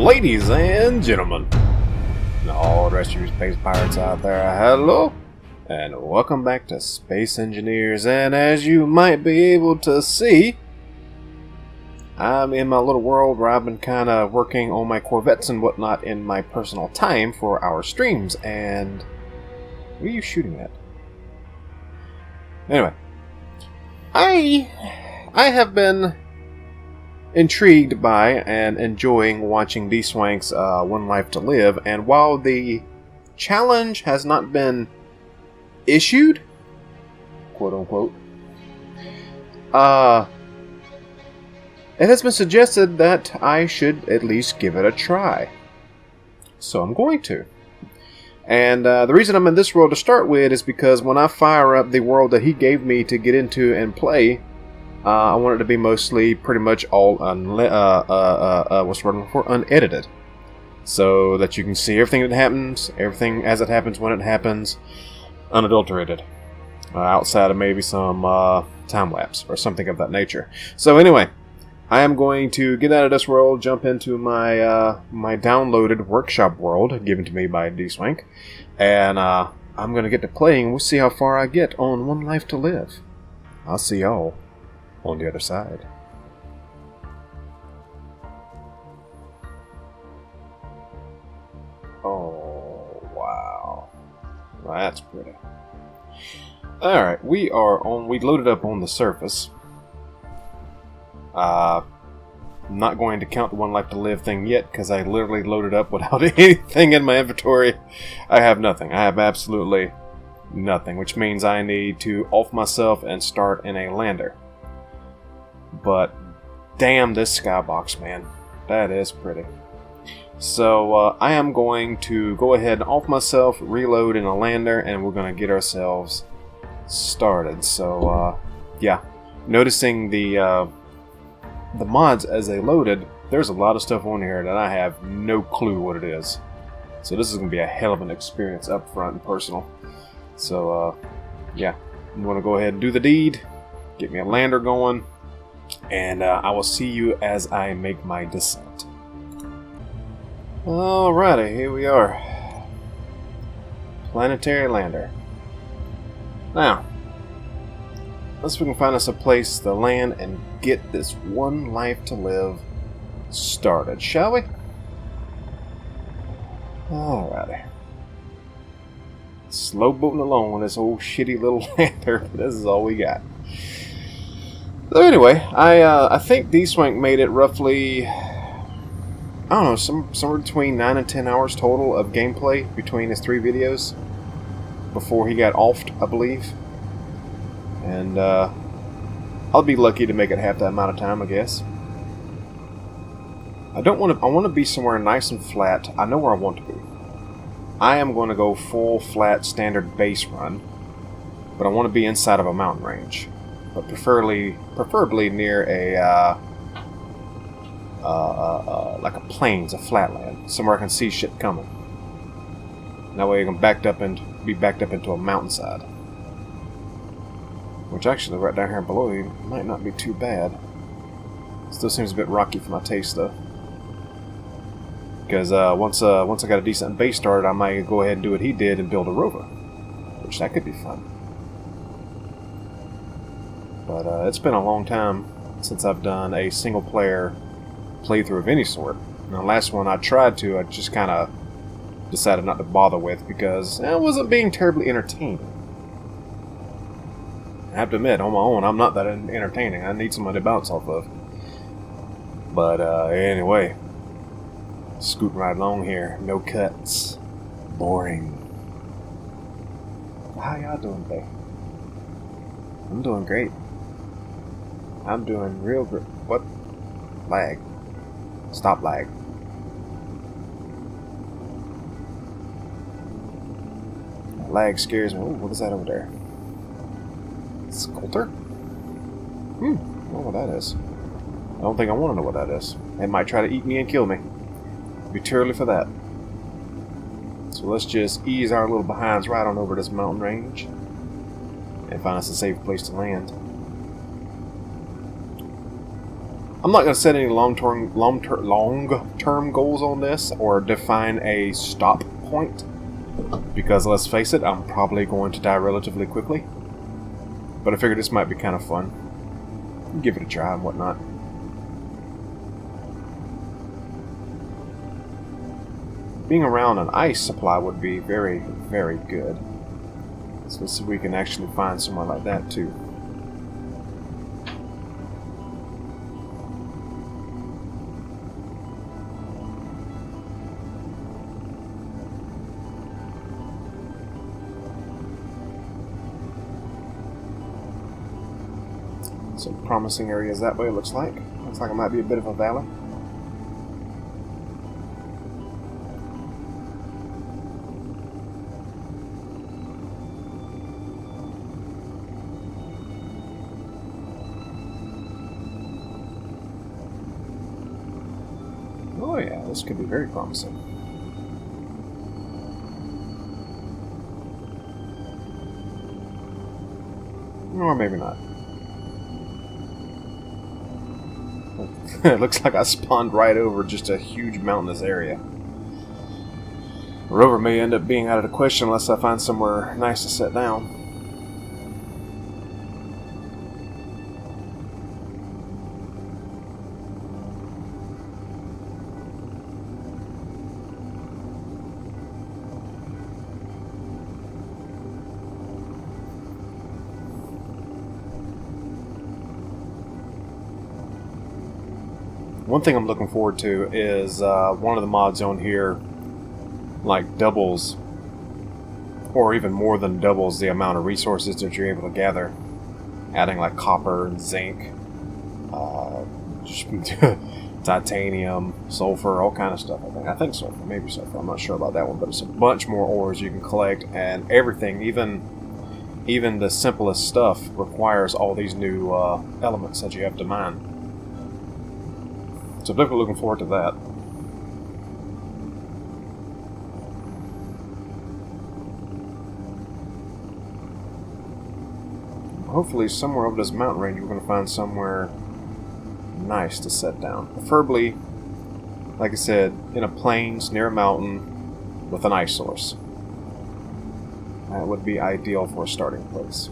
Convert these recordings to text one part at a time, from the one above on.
Ladies and gentlemen, and all the rest of you space pirates out there, hello, and welcome back to Space Engineers. And as you might be able to see, I'm in my little world where I've been kind of working on my Corvettes and whatnot in my personal time for our streams. And what are you shooting at? Anyway, I have been intrigued by and enjoying watching D-Swank's One Life to Live, and while the challenge has not been issued, quote unquote, it has been suggested that I should at least give it a try. So I'm going to. And the reason I'm in this world to start with is because when I fire up the world that he gave me to get into and play, I want it to be mostly pretty much all unedited. So that you can see everything that happens, everything as it happens when it happens, unadulterated. Outside of maybe some time-lapse or something of that nature. So anyway, I am going to get out of this world, jump into my my downloaded workshop world given to me by D-Swank, and I'm going to get to playing. We'll see how far I get on One Life to Live. I'll see y'all on the other side. Oh, wow. That's pretty. Alright, we loaded up on the surface. I'm not going to count the One Life to Live thing yet, because I literally loaded up without anything in my inventory. I have nothing. I have absolutely nothing, which means I need to off myself and start in a lander. But damn, this skybox, man. That is pretty. So I am going to go ahead and off myself, reload in a lander, and we're going to get ourselves started. So yeah, noticing the mods as they loaded, there's a lot of stuff on here that I have no clue what it is. So this is going to be a hell of an experience up front and personal. So yeah, I'm going to go ahead and do the deed, get me a lander going, and I will see you as I make my descent. Alrighty, here we are. Planetary lander. Now, let's see if we can find us a place to land and get this One Life to Live started, shall we? Alrighty. Slow boating along on this old shitty little lander. This is all we got. So anyway, I think D-Swank made it roughly, I don't know, somewhere between 9 and 10 hours total of gameplay between his 3 videos before he got offed, I believe. And I'll be lucky to make it half that amount of time, I guess. I want to be somewhere nice and flat. I know where I want to be. I am going to go full flat standard base run, but I want to be inside of a mountain range. But preferably near a like a plains, a flatland, somewhere I can see shit coming. That way I can be backed up into a mountainside. Which actually, right down here below you, might not be too bad. Still seems a bit rocky for my taste, though. Because once I got a decent base started, I might go ahead and do what he did and build a rover, which that could be fun. But it's been a long time since I've done a single-player playthrough of any sort. And the last one I tried to, I just kind of decided not to bother with because it wasn't being terribly entertaining. I have to admit, on my own, I'm not that entertaining. I need somebody to bounce off of. But anyway, scooting right along here. No cuts. Boring. How y'all doing today? I'm doing great. I'm doing real great. What? Lag. Stop lag. Lag scares me. Ooh, what is that over there? Sculptor? I don't know what that is. I don't think I want to know what that is. It might try to eat me and kill me. Be too early for that. So let's just ease our little behinds right on over this mountain range and find us a safe place to land. I'm not going to set any long-term goals on this or define a stop point, because let's face it, I'm probably going to die relatively quickly. But I figured this might be kind of fun. Give it a try and whatnot. Being around an ice supply would be very, very good. So let's see if we can actually find somewhere like that too. Some promising areas that way, it looks like. Looks like it might be a bit of a valley. Oh yeah, this could be very promising. Or maybe not. It looks like I spawned right over just a huge mountainous area. The rover may end up being out of the question unless I find somewhere nice to set down. One thing I'm looking forward to is one of the mods on here like doubles, or even more than doubles, the amount of resources that you're able to gather. Adding like copper and zinc, titanium, sulfur, all kind of stuff. I think sulfur, maybe sulfur. I'm not sure about that one, but it's a bunch more ores you can collect, and everything, even the simplest stuff, requires all these new elements that you have to mine. So definitely looking forward to that. Hopefully somewhere over this mountain range we're going to find somewhere nice to set down. Preferably, like I said, in a plains near a mountain with an ice source. That would be ideal for a starting place.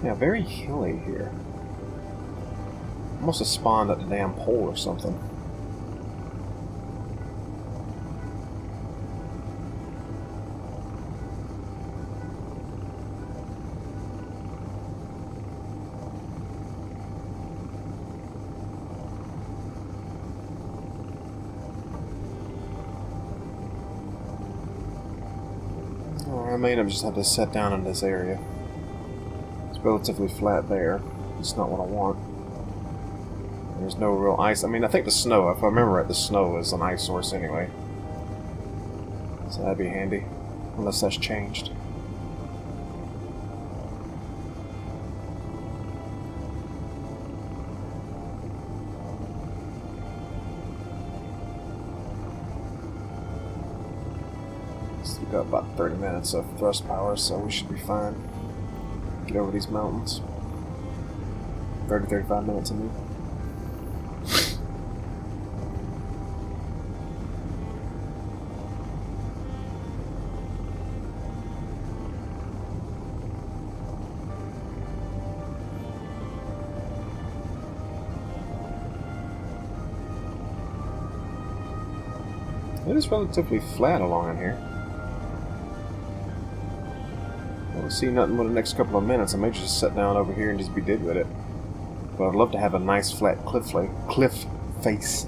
Yeah, very hilly here. Must have spawned at the damn pole or something. I may have just had to set down in this area. Relatively flat there. It's not what I want. There's no real ice. I mean, I think the snow, if I remember right, the snow is an ice source anyway. So that'd be handy. Unless that's changed. So we've got about 30 minutes of thrust power, so we should be fine. Get over these mountains. 30-35 minutes, I mean. It is relatively flat along in here. see nothing for the next couple of minutes, I may just sit down over here and just be dead with it. But I'd love to have a nice flat cliff face.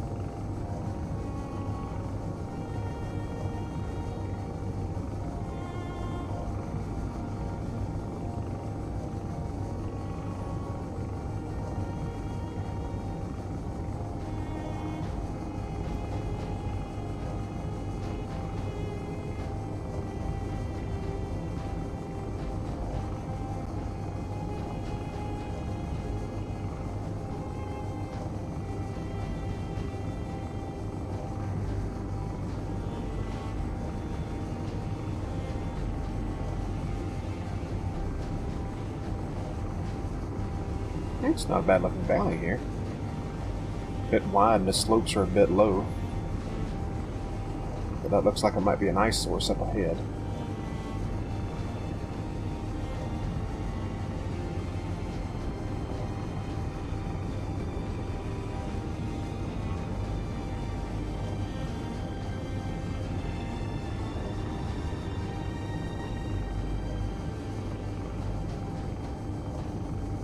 It's not a bad looking valley here. A bit wide and the slopes are a bit low. But that looks like it might be an ice source up ahead.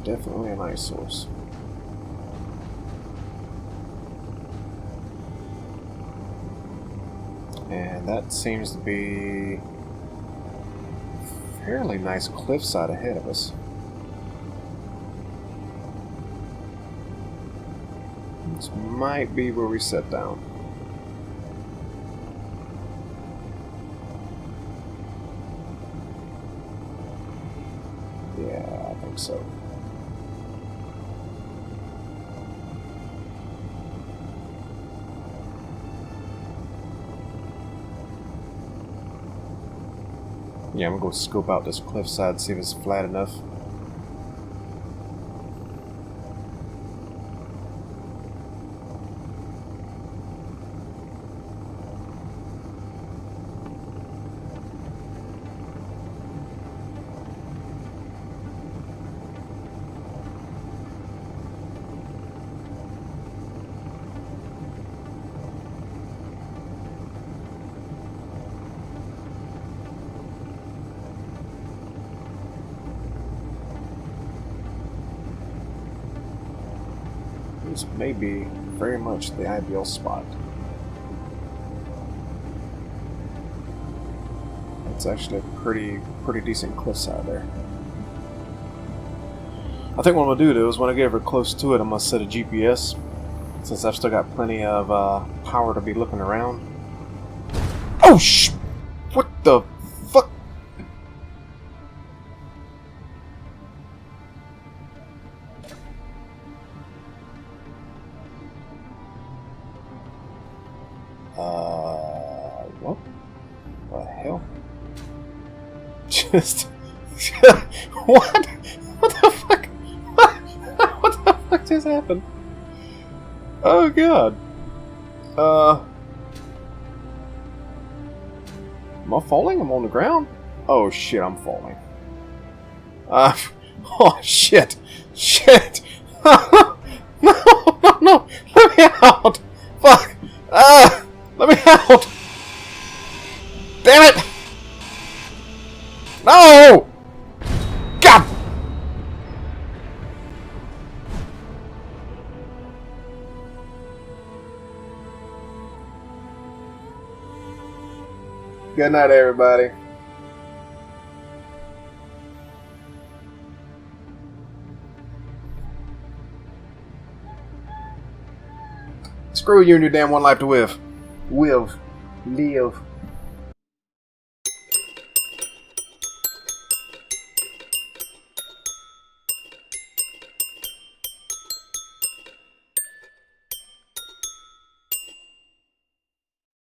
Definitely an ice source. And that seems to be a fairly nice cliffside ahead of us. This might be where we set down. Yeah, I think so. Yeah, I'm gonna go scope out this cliffside, see if it's flat enough. This may be very much the ideal spot. It's actually a pretty decent cliffside there. I think what I'm gonna do though is when I get ever close to it, I'm gonna set a GPS, since I've still got plenty of power to be looking around. Oh sh! What the fuck? What the hell? Just what? What the fuck? What the fuck just happened? Oh god. Am I falling? I'm on the ground? Oh shit, I'm falling. Oh shit. Shit. No, no, no. Let me out. Fuck. Let me out. Damn it. No. God. Good night, everybody. Screw you and your damn one life to live. Live.